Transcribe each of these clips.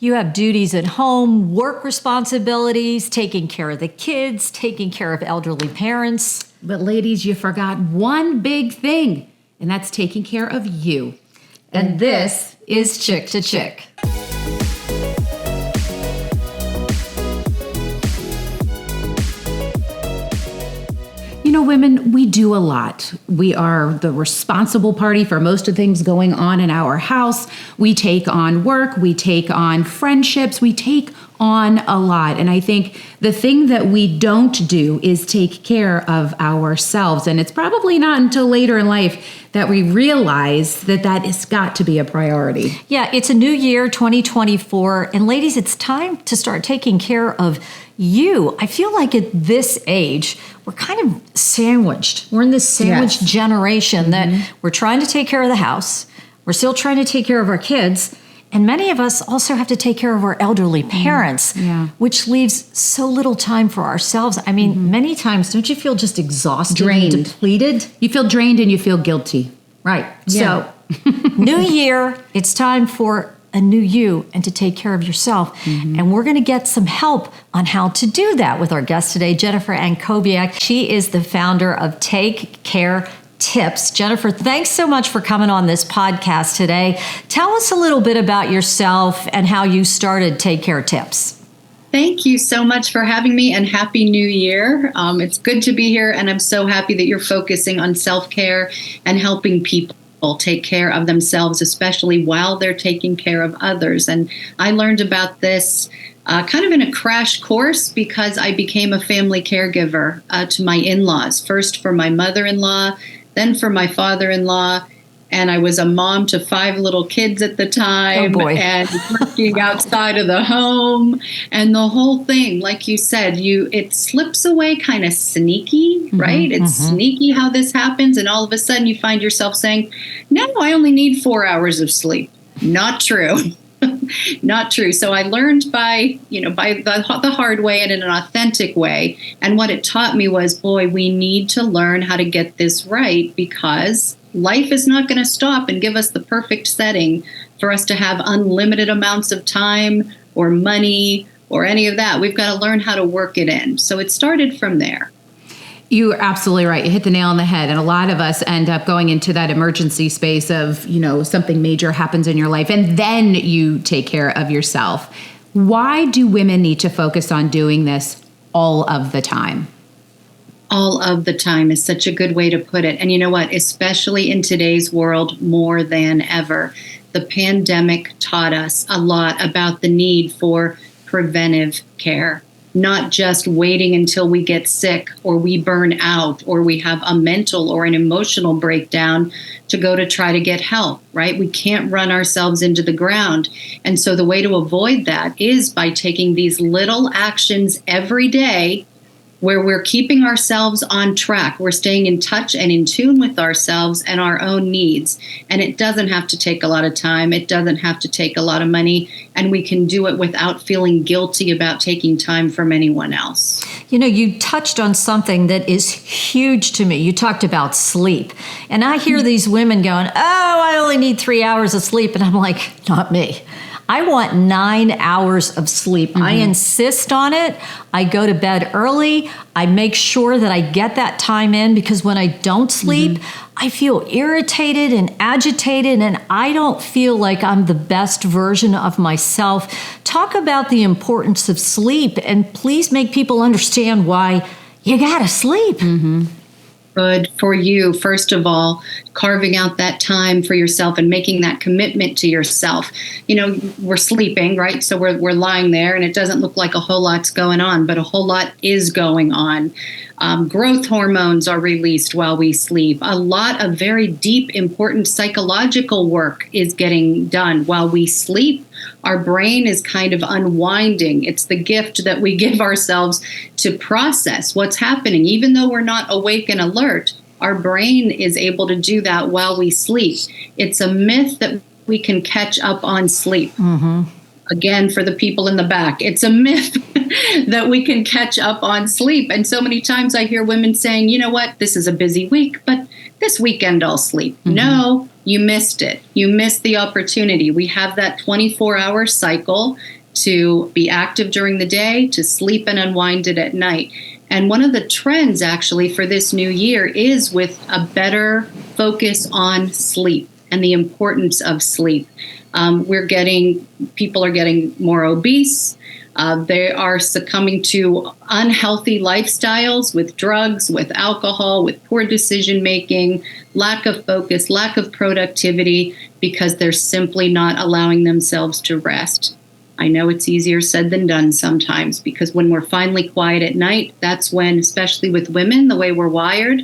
You have duties at home, work responsibilities, taking care of the kids, taking care of elderly parents. But ladies, you forgot one big thing, and that's taking care of you. And this is Chick2Chick. You know, women, we do a lot. We are the responsible party for most of the things going on in our house. We take on work, we take on friendships, we take on a lot. And I think the thing that we don't do is take care of ourselves. And it's probably not until later in life that we realize that that has got to be a priority. Yeah, it's a new year, 2024. And ladies, it's time to start taking care of you. I feel like at this age, we're kind of sandwiched. We're in this sandwich generation that we're trying to take care of the house. We're still trying to take care of our kids. And many of us also have to take care of our elderly parents, which leaves so little time for ourselves. I mean, many times, don't you feel just exhausted, drained, and depleted? You feel drained and you feel guilty. Right. Yeah. So, new year, it's time for a new you and to take care of yourself. And we're going to get some help on how to do that with our guest today, Jennifer Ankobiak. She is the founder of Take Care Tips. Jennifer, thanks so much for coming on this podcast today. Tell us a little bit about yourself and how you started Take Care Tips. Thank you so much for having me, and Happy New Year. It's good to be here, and I'm so happy that you're focusing on self-care and helping people take care of themselves, especially while they're taking care of others. And I learned about this kind of in a crash course because I became a family caregiver to my in-laws, first for my mother-in-law, then for my father-in-law. And I was a mom to 5 little kids at the time, and working outside of the home, and the whole thing, like you said, it slips away kind of sneaky, right? It's sneaky how this happens, and all of a sudden you find yourself saying, "No, I only need 4 hours of sleep." Not true. Not true. So I learned by the hard way and in an authentic way. And what it taught me was, boy, we need to learn how to get this right, because life is not going to stop and give us the perfect setting for us to have unlimited amounts of time or money or any of that. We've got to learn how to work it in. So it started from there. You're absolutely right. You hit the nail on the head. And a lot of us end up going into that emergency space of, something major happens in your life, and then you take care of yourself. Why do women need to focus on doing this all of the time? All of the time is such a good way to put it. And you know what? Especially in today's world, more than ever, the pandemic taught us a lot about the need for preventive care. Not just waiting until we get sick or we burn out or we have a mental or an emotional breakdown to go to try to get help, right? We can't run ourselves into the ground. And so the way to avoid that is by taking these little actions every day where we're keeping ourselves on track. We're staying in touch and in tune with ourselves and our own needs. And it doesn't have to take a lot of time. It doesn't have to take a lot of money. And we can do it without feeling guilty about taking time from anyone else. You touched on something that is huge to me. You talked about sleep. And I hear these women going, "Oh, I only need 3 hours of sleep." And I'm like, not me. I want 9 hours of sleep. I insist on it. I go to bed early. I make sure that I get that time in, because when I don't sleep, I feel irritated and agitated, and I don't feel like I'm the best version of myself. Talk about the importance of sleep, and please make people understand why you gotta sleep. Good for you, first of all, carving out that time for yourself and making that commitment to yourself. We're sleeping, right? So we're lying there, and it doesn't look like a whole lot's going on, but a whole lot is going on. Growth hormones are released while we sleep. A lot of very deep, important psychological work is getting done while we sleep. Our brain is kind of unwinding. It's the gift that we give ourselves to process what's happening. Even though we're not awake and alert, our brain is able to do that while we sleep. It's a myth that we can catch up on sleep. Again, for the people in the back, it's a myth that we can catch up on sleep. And so many times I hear women saying, "You know what, this is a busy week, but this weekend I'll sleep." No, you missed it. You missed the opportunity. We have that 24-hour cycle to be active during the day, to sleep and unwind it at night. And one of the trends actually for this new year is with a better focus on sleep and the importance of sleep. People are getting more obese. They are succumbing to unhealthy lifestyles with drugs, with alcohol, with poor decision making, lack of focus, lack of productivity, because they're simply not allowing themselves to rest. I know it's easier said than done sometimes, because when we're finally quiet at night, that's when, especially with women, the way we're wired,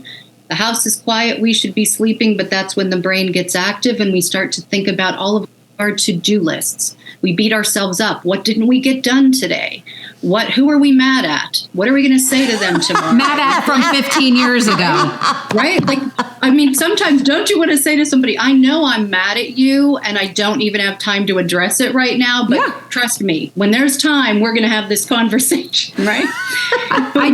the house is quiet, we should be sleeping, but that's when the brain gets active and we start to think about all of our to-do lists. We beat ourselves up. What didn't we get done today? Who are we mad at? What are we going to say to them tomorrow? Mad at from 15 years ago. Right? Sometimes don't you want to say to somebody, I know I'm mad at you and I don't even have time to address it right now, but trust me, when there's time, we're going to have this conversation, right? I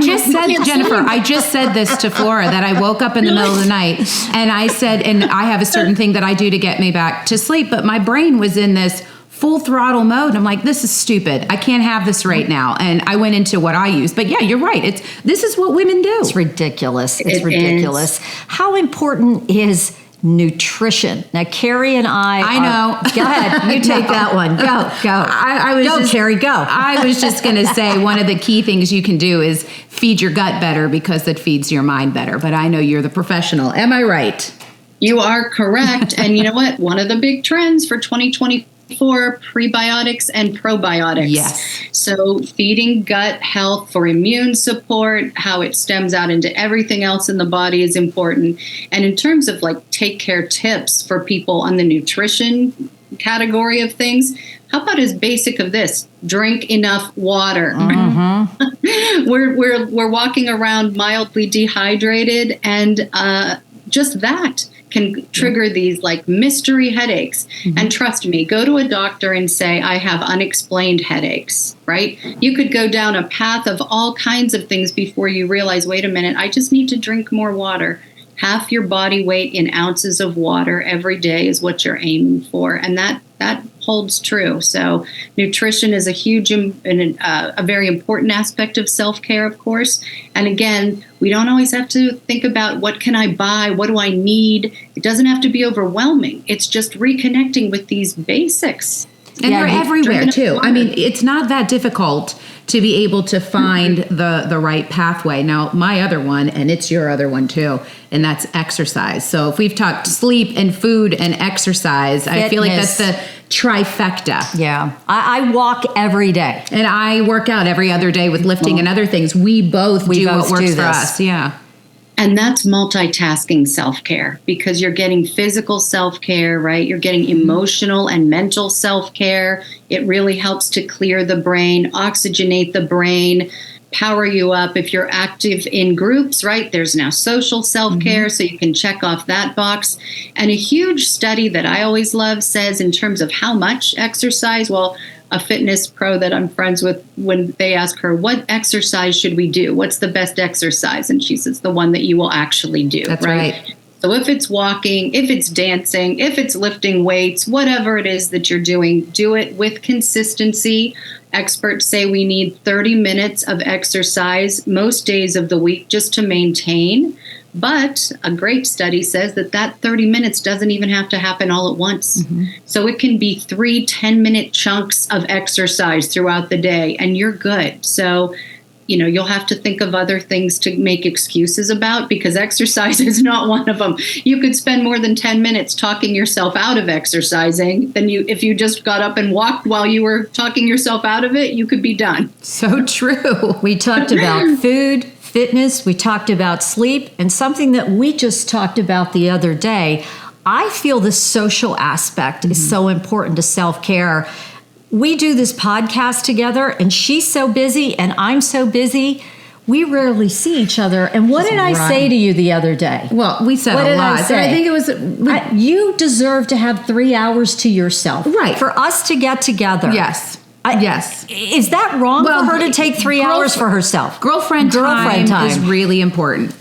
just said this to Flora, that I woke up in the middle of the night and I said, and I have a certain thing that I do to get me back to sleep, but my brain was in this full throttle mode. And I'm like, this is stupid. I can't have this right now. And I went into what I use. But yeah, you're right. This is what women do. It's ridiculous. It's ridiculous. How important is nutrition? Now, Carrie and I know. Go ahead. You take that one. Go. Carrie, go. I was just going to say one of the key things you can do is feed your gut better, because that feeds your mind better. But I know you're the professional. Am I right? You are correct. And you know what? One of the big trends for 2024, prebiotics and probiotics. Yes. So feeding gut health for immune support, how it stems out into everything else in the body is important. And in terms of take care tips for people on the nutrition category of things, how about as basic of this? Drink enough water. Mm-hmm. we're walking around mildly dehydrated, and just that can trigger these mystery headaches. Mm-hmm. And trust me, go to a doctor and say, I have unexplained headaches, right? You could go down a path of all kinds of things before you realize, wait a minute, I just need to drink more water. Half your body weight in ounces of water every day is what you're aiming for. And that holds true. So nutrition is a huge and a very important aspect of self-care, of course. And again, we don't always have to think about what can I buy? What do I need? It doesn't have to be overwhelming. It's just reconnecting with these basics. And they're everywhere too. I mean, it's not that difficult to be able to find the right pathway. Now, my other one, and it's your other one too, and that's exercise. So if we've talked sleep and food and exercise, I feel like that's the trifecta. Yeah. I walk every day. And I work out every other day with lifting and other things. We both do what works for us. Yeah. And that's multitasking self-care, because you're getting physical self-care, right? You're getting emotional and mental self-care. It really helps to clear the brain, oxygenate the brain, power you up. If you're active in groups, right, there's now social self-care, so you can check off that box. And a huge study that I always love says, in terms of how much exercise, well, a fitness pro that I'm friends with, when they ask her, what exercise should we do? What's the best exercise? And she says, the one that you will actually do. That's right. So if it's walking, if it's dancing, if it's lifting weights, whatever it is that you're doing, do it with consistency. Experts say we need 30 minutes of exercise most days of the week just to maintain. But a great study says that 30 minutes doesn't even have to happen all at once. Mm-hmm. So it can be 3 10-minute chunks of exercise throughout the day, and you're good. So, you'll have to think of other things to make excuses about, because exercise is not one of them. You could spend more than 10 minutes talking yourself out of exercising than if you just got up and walked while you were talking yourself out of it, you could be done. So true. We talked about food, fitness, we talked about sleep, and something that we just talked about the other day. I feel the social aspect is so important to self-care. We do this podcast together, and she's so busy and I'm so busy. We rarely see each other. And what did I say to you the other day? Well, we said a lot. I think it was, you deserve to have 3 hours to yourself. Right. For us to get together. Yes. Yes. Is that wrong Well, for her to take 3 hours for herself? Girlfriend time is really important.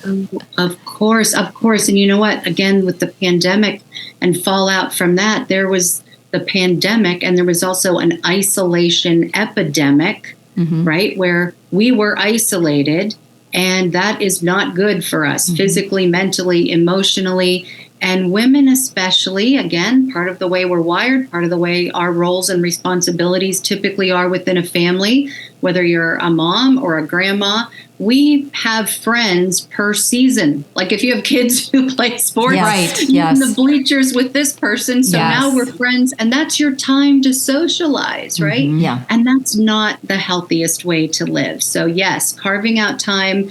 Of course. And you know what? Again, with the pandemic and fallout from that, there was the pandemic and there was also an isolation epidemic, right? Where we were isolated, and that is not good for us physically, mentally, emotionally. And women especially, again, part of the way we're wired, part of the way our roles and responsibilities typically are within a family, whether you're a mom or a grandma, we have friends per season. Like if you have kids who play sports, you're in the bleachers with this person. So now we're friends, and that's your time to socialize, right? Yeah. And that's not the healthiest way to live. So yes, carving out time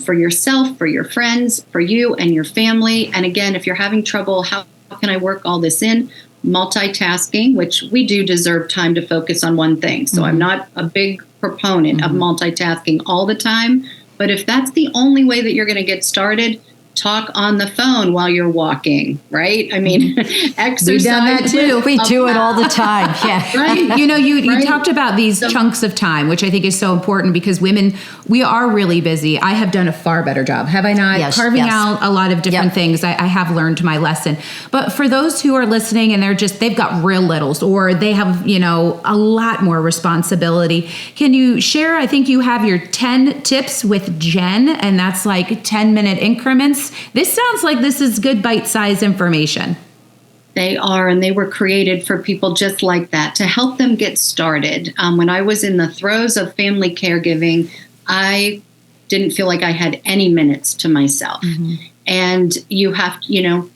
for yourself, for your friends, for you and your family. And again, if you're having trouble, how can I work all this in? Multitasking, which we do deserve time to focus on one thing. So I'm not a big proponent of multitasking all the time. But if that's the only way that you're going to get started, talk on the phone while you're walking, right? I mean, exercise. We've done that too. We do it all the time. Yeah. Right. You talked about these chunks of time, which I think is so important because women, we are really busy. I have done a far better job, have I not? Yes, Carving out a lot of different things. I have learned my lesson. But for those who are listening and they've got real littles or they have, a lot more responsibility, can you share, I think you have your 10 tips with Jen, and that's like 10-minute increments. This sounds like this is good bite-sized information. They are, and they were created for people just like that to help them get started. When I was in the throes of family caregiving, I didn't feel like I had any minutes to myself. And you have,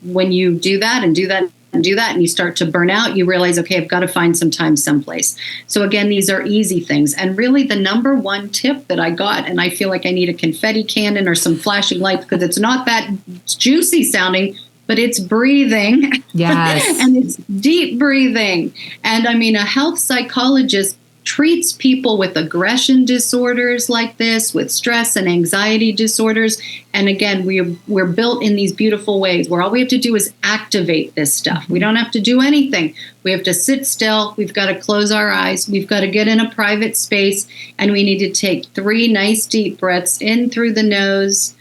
when you do that and do that and do that and you start to burn out, you realize, okay, I've got to find some time someplace. So again, these are easy things. And really the number one tip that I got, and I feel like I need a confetti cannon or some flashing lights because it's not that juicy sounding, but it's breathing. Yes. And it's deep breathing. And I mean, a health psychologist treats people with aggression disorders like this, with stress and anxiety disorders. And again, we're built in these beautiful ways where all we have to do is activate this stuff. We don't have to do anything. We have to sit still. We've got to close our eyes. We've got to get in a private space. And we need to take 3 nice deep breaths in through the nose,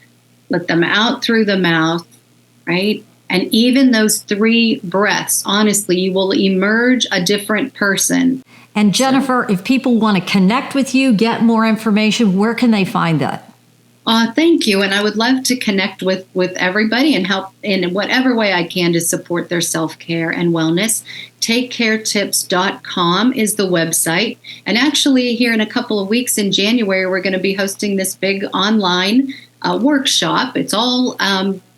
let them out through the mouth, right? And even those 3 breaths, honestly, you will emerge a different person. And Jennifer, if people want to connect with you, get more information, where can they find that? Thank you. And I would love to connect with everybody and help in whatever way I can to support their self-care and wellness. TakeCareTips.com is the website. And actually, here in a couple of weeks in January, we're going to be hosting this big online workshop. It's all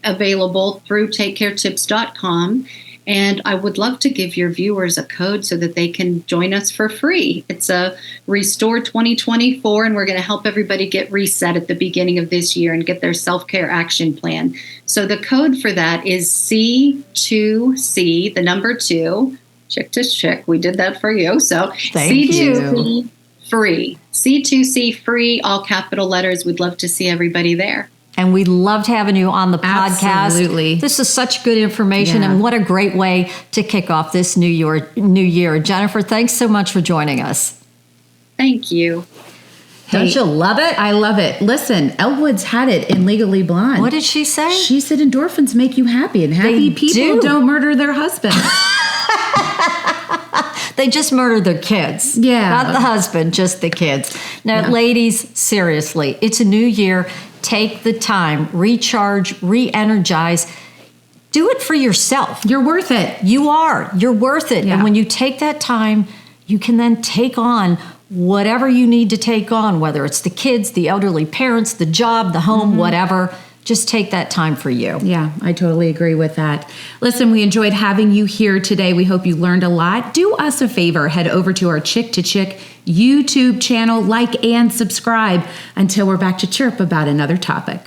available through TakeCareTips.com. And I would love to give your viewers a code so that they can join us for free. It's a Restore 2024, and we're going to help everybody get reset at the beginning of this year and get their self-care action plan. So the code for that is C2C, the number 2, Chick2Chick. We did that for you. So Thank C2C you. free. C2C free, all capital letters. We'd love to see everybody there. And we loved having you on the podcast. Absolutely. This is such good information, and what a great way to kick off this new year. Jennifer, thanks so much for joining us. Thank you. Don't you love it? I love it. Listen, Elle Woods had it in Legally Blonde. What did she say? She said endorphins make you happy, and happy people don't murder their husbands. They just murder their kids. Yeah. Not the husband, just the kids. Now, ladies, seriously, it's a new year. Take the time, recharge, re-energize. Do it for yourself. You're worth it. You are. You're worth it. Yeah. And when you take that time, you can then take on whatever you need to take on, whether it's the kids, the elderly parents, the job, the home, whatever. Just take that time for you. Yeah, I totally agree with that. Listen, we enjoyed having you here today. We hope you learned a lot. Do us a favor, head over to our Chick2Chick YouTube channel, like and subscribe until we're back to chirp about another topic.